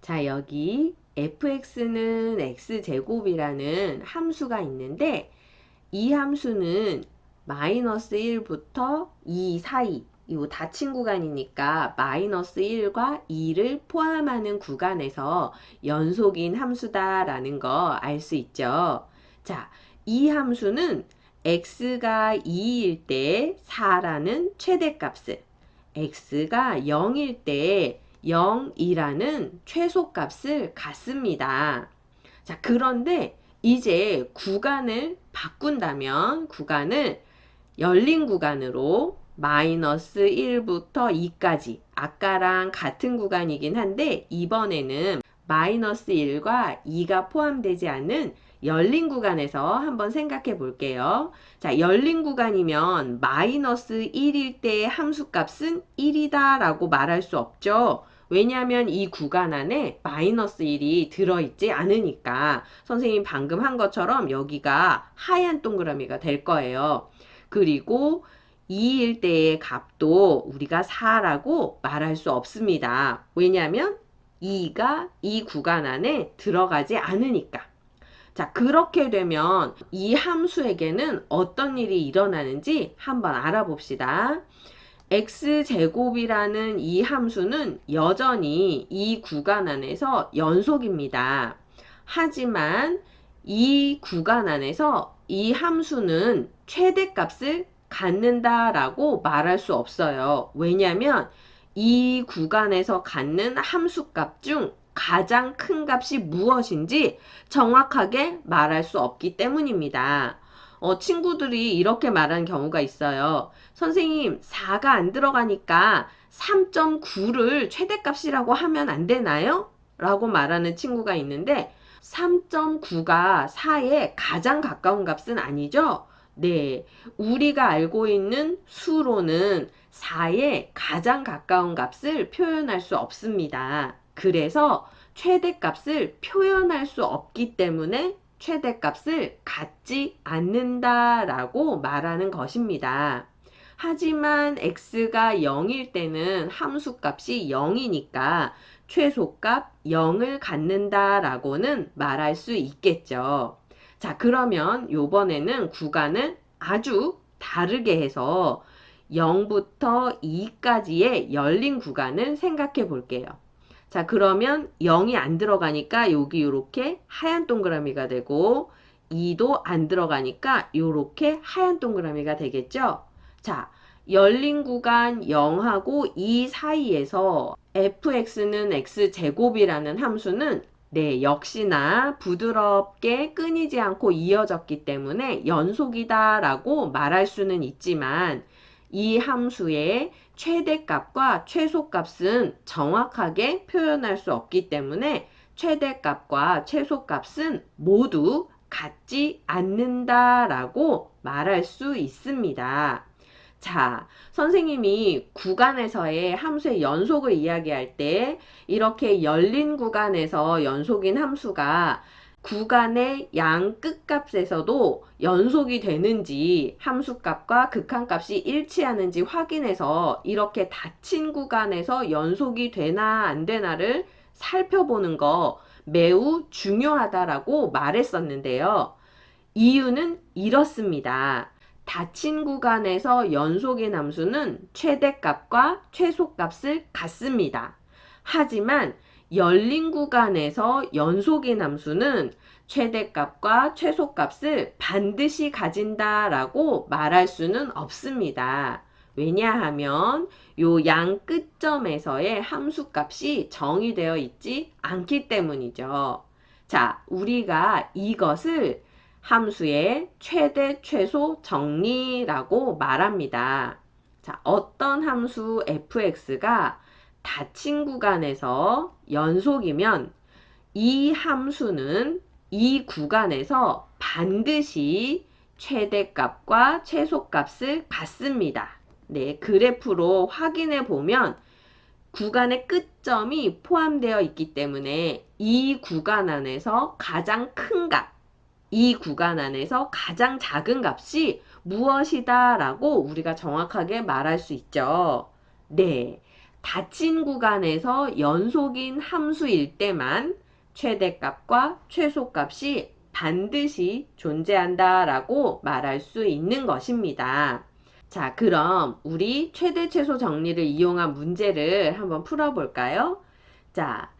자, 여기 fx는 x제곱이라는 함수가 있는데 이 함수는 마이너스 1부터 2 사이, 이 닫힌 구간이니까 마이너스 1과 2를 포함하는 구간에서 연속인 함수다라는 거 알 수 있죠. 자, 이 함수는 x가 2일 때 4라는 최대값을, x가 0일 때 0이라는 최소값을 갖습니다. 자, 그런데 이제 구간을 바꾼다면 구간을 열린 구간으로 마이너스 1부터 2까지 아까랑 같은 구간이긴 한데 이번에는 마이너스 1과 2가 포함되지 않는 열린 구간에서 한번 생각해 볼게요. 자, 열린 구간이면 마이너스 1일 때의 함수값은 1이다 라고 말할 수 없죠. 왜냐하면 이 구간 안에 마이너스 1이 들어있지 않으니까 선생님 방금 한 것처럼 여기가 하얀 동그라미가 될 거예요. 그리고 2일 때의 값도 우리가 4라고 말할 수 없습니다. 왜냐하면 2가 이 구간 안에 들어가지 않으니까. 자, 그렇게 되면 이 함수에게는 어떤 일이 일어나는지 한번 알아봅시다. x제곱이라는 이 함수는 여전히 이 구간 안에서 연속입니다. 하지만 이 구간 안에서 이 함수는 최대값을 갖는다라고 말할 수 없어요. 왜냐하면 이 구간에서 갖는 함수값 중 가장 큰 값이 무엇인지 정확하게 말할 수 없기 때문입니다. 친구들이 이렇게 말하는 경우가 있어요. 선생님, 4가 안 들어가니까 3.9를 최대값이라고 하면 안 되나요? 라고 말하는 친구가 있는데 3.9가 4에 가장 가까운 값은 아니죠? 네, 우리가 알고 있는 수로는 4에 가장 가까운 값을 표현할 수 없습니다. 그래서 최대값을 표현할 수 없기 때문에 최대값을 갖지 않는다라고 말하는 것입니다. 하지만 x가 0일 때는 함수값이 0이니까 최소값 0을 갖는다라고는 말할 수 있겠죠. 자, 그러면 요번에는 구간을 아주 다르게 해서 0부터 2까지의 열린 구간을 생각해 볼게요. 자, 그러면 0이 안 들어가니까 여기 이렇게 하얀 동그라미가 되고 2도 안 들어가니까 이렇게 하얀 동그라미가 되겠죠? 자, 열린 구간 0하고 2 사이에서 fx는 x제곱이라는 함수는 네, 역시나 부드럽게 끊이지 않고 이어졌기 때문에 연속이다라고 말할 수는 있지만 이 함수의 최대값과 최소값은 정확하게 표현할 수 없기 때문에 최대값과 최소값은 모두 같지 않는다라고 말할 수 있습니다. 자, 선생님이 구간에서의 함수의 연속을 이야기할 때 이렇게 열린 구간에서 연속인 함수가 구간의 양 끝값에서도 연속이 되는지 함수값과 극한값이 일치하는지 확인해서 이렇게 닫힌 구간에서 연속이 되나 안 되나를 살펴보는 거 매우 중요하다라고 말했었는데요. 이유는 이렇습니다. 닫힌 구간에서 연속인 함수는 최대값과 최소값을 갖습니다. 하지만 열린 구간에서 연속인 함수는 최대값과 최소값을 반드시 가진다라고 말할 수는 없습니다. 왜냐하면 요 양 끝점에서의 함수값이 정의되어 있지 않기 때문이죠. 자, 우리가 이것을 함수의 최대 최소 정리라고 말합니다. 자, 어떤 함수 fx가 닫힌 구간에서 연속이면 이 함수는 이 구간에서 반드시 최대값과 최소값을 갖습니다. 네, 그래프로 확인해 보면 구간의 끝점이 포함되어 있기 때문에 이 구간 안에서 가장 큰 값, 이 구간 안에서 가장 작은 값이 무엇이다 라고 우리가 정확하게 말할 수 있죠. 네. 닫힌 구간에서 연속인 함수일 때만 최대값과 최소값이 반드시 존재한다라고 말할 수 있는 것입니다. 자, 그럼 우리 최대 최소 정리를 이용한 문제를 한번 풀어볼까요? 자,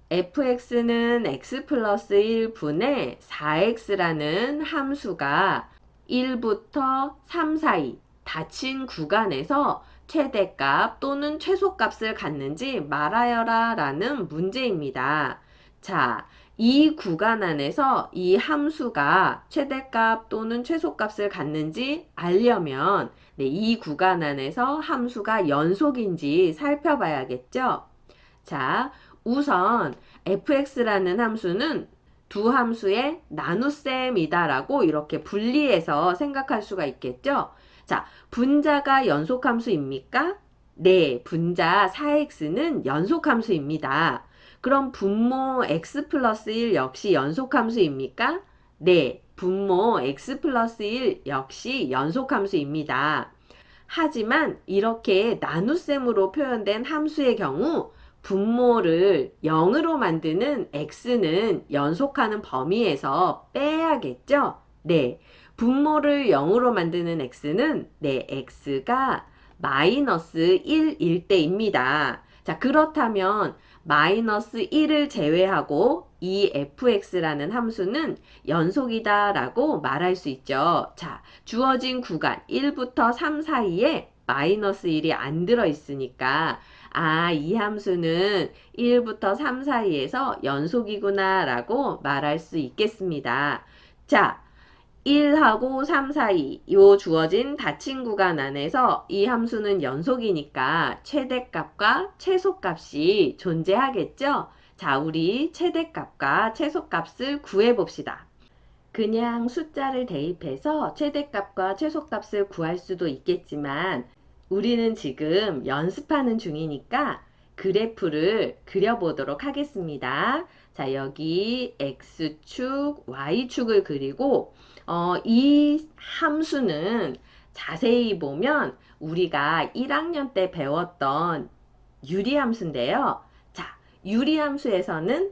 fx는 x 플러스 1분의 4x라는 함수가 1부터 3 사이 닫힌 구간에서 최대값 또는 최소값을 갖는지 말하여라 라는 문제입니다. 자, 이 구간 안에서 이 함수가 최대값 또는 최소값을 갖는지 알려면 이 구간 안에서 함수가 연속인지 살펴봐야겠죠? 자, 우선 fx라는 함수는 두 함수의 나눗셈이다라고 이렇게 분리해서 생각할 수가 있겠죠? 자, 분자가 연속함수입니까? 네, 분자 4x는 연속함수입니다. 그럼 분모 x 플러스 1 역시 연속함수입니까? 네, 분모 x 플러스 1 역시 연속함수입니다. 하지만 이렇게 나눗셈으로 표현된 함수의 경우 분모를 0으로 만드는 x는 연속하는 범위에서 빼야겠죠? 네. 분모를 0으로 만드는 x는 x가 마이너스 1일 때입니다. 자, 그렇다면 마이너스 1을 제외하고 이 fx라는 함수는 연속이다 라고 말할 수 있죠. 자, 주어진 구간 1부터 3 사이에 마이너스 1이 안 들어있으니까 이 함수는 1부터 3 사이에서 연속이구나 라고 말할 수 있겠습니다. 자, 1하고 3 사이 요 주어진 닫힌 구간 안에서 이 함수는 연속이니까 최대값과 최소값이 존재하겠죠? 자, 우리 최대값과 최소값을 구해봅시다. 그냥 숫자를 대입해서 최대값과 최소값을 구할 수도 있겠지만 우리는 지금 연습하는 중이니까 그래프를 그려보도록 하겠습니다. 자, 여기 X축, Y축을 그리고 이 함수는 자세히 보면 우리가 1학년 때 배웠던 유리함수인데요. 자, 유리함수에서는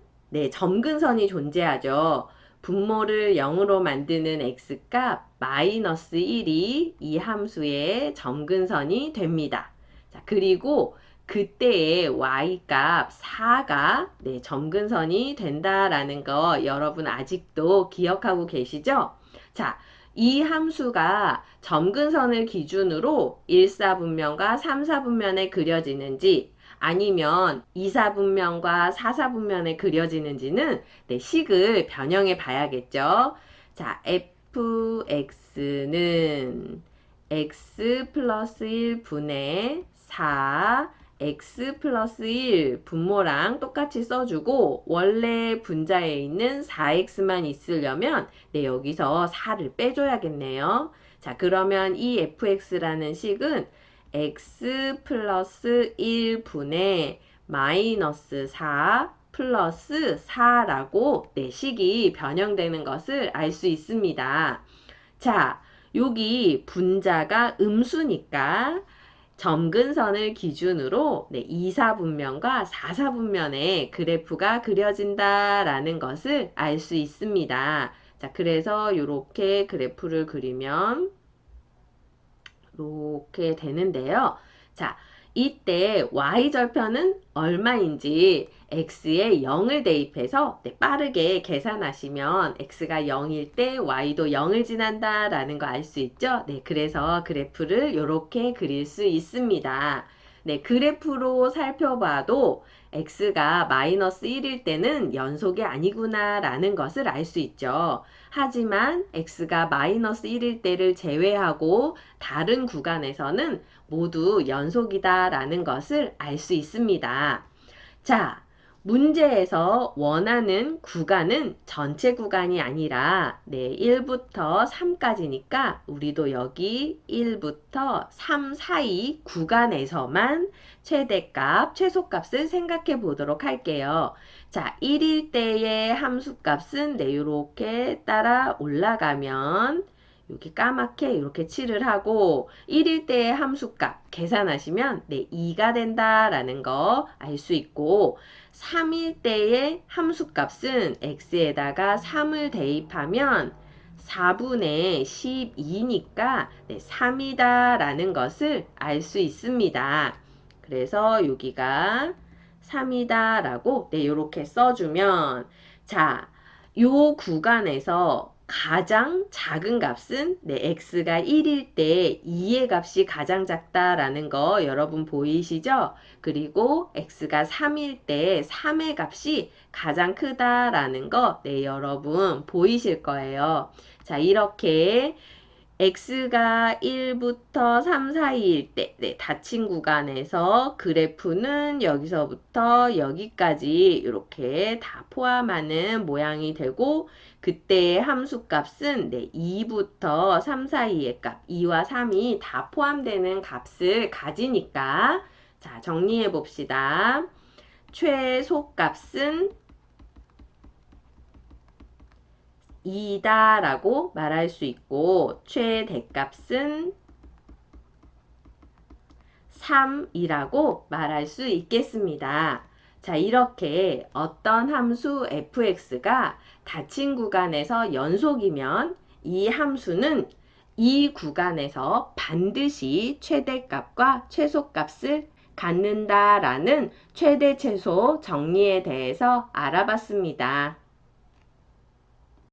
점근선이 존재하죠. 분모를 0으로 만드는 x값 마이너스 1이 이 함수의 점근선이 됩니다. 자, 그리고 그때의 y값 4가 점근선이 된다라는 거 여러분 아직도 기억하고 계시죠? 자, 이 함수가 점근선을 기준으로 1사분면과 3사분면에 그려지는지 아니면 2사분면과 4사분면에 그려지는지는 식을 변형해 봐야겠죠. 자, fx는 x 플러스 1분의 4 x 플러스 1 분모랑 똑같이 써주고 원래 분자에 있는 4x만 있으려면 여기서 4를 빼줘야겠네요. 자, 그러면 이 fx라는 식은 x 플러스 1분의 마이너스 4 플러스 4라고 식이 변형되는 것을 알 수 있습니다. 자, 여기 분자가 음수니까 점근선을 기준으로 2사분면과 4사분면의 그래프가 그려진다라는 것을 알 수 있습니다. 자, 그래서 이렇게 그래프를 그리면 이렇게 되는데요. 자, 이때 y절편은 얼마인지 x에 0을 대입해서 빠르게 계산하시면 x가 0일 때 y도 0을 지난다 라는 거 알 수 있죠? 그래서 그래프를 이렇게 그릴 수 있습니다. 그래프로 살펴봐도 x가 마이너스 1일 때는 연속이 아니구나 라는 것을 알 수 있죠. 하지만 x가 마이너스 1일 때를 제외하고 다른 구간에서는 모두 연속이다 라는 것을 알 수 있습니다. 자, 문제에서 원하는 구간은 전체 구간이 아니라 1부터 3까지니까 우리도 여기 1부터 3 사이 구간에서만 최대값, 최소값을 생각해 보도록 할게요. 자, 1일 때의 함수값은 이렇게 따라 올라가면 여기 까맣게 이렇게 칠을 하고 1일 때의 함수값 계산하시면 2가 된다라는 거 알 수 있고 3일 때의 함수값은 x에다가 3을 대입하면 4분의 12니까 3이다 라는 것을 알 수 있습니다. 그래서 여기가 3이다 라고 이렇게 써주면 자, 요 구간에서 가장 작은 값은 x가 1일 때 2의 값이 가장 작다라는 거 여러분 보이시죠? 그리고 x가 3일 때 3의 값이 가장 크다라는 거 여러분 보이실 거예요. 자, 이렇게 x가 1부터 3 사이일 때 닫힌 구간에서 그래프는 여기서부터 여기까지 이렇게 다 포함하는 모양이 되고 그때의 함수값은 2부터 3 사이의 값 2와 3이 다 포함되는 값을 가지니까 자, 정리해 봅시다. 최소값은 2다 라고 말할 수 있고 최대값은 3이라고 말할 수 있겠습니다. 자, 이렇게 어떤 함수 fx가 닫힌 구간에서 연속이면 이 함수는 이 구간에서 반드시 최대값과 최소값을 갖는다라는 최대 최소 정리에 대해서 알아봤습니다.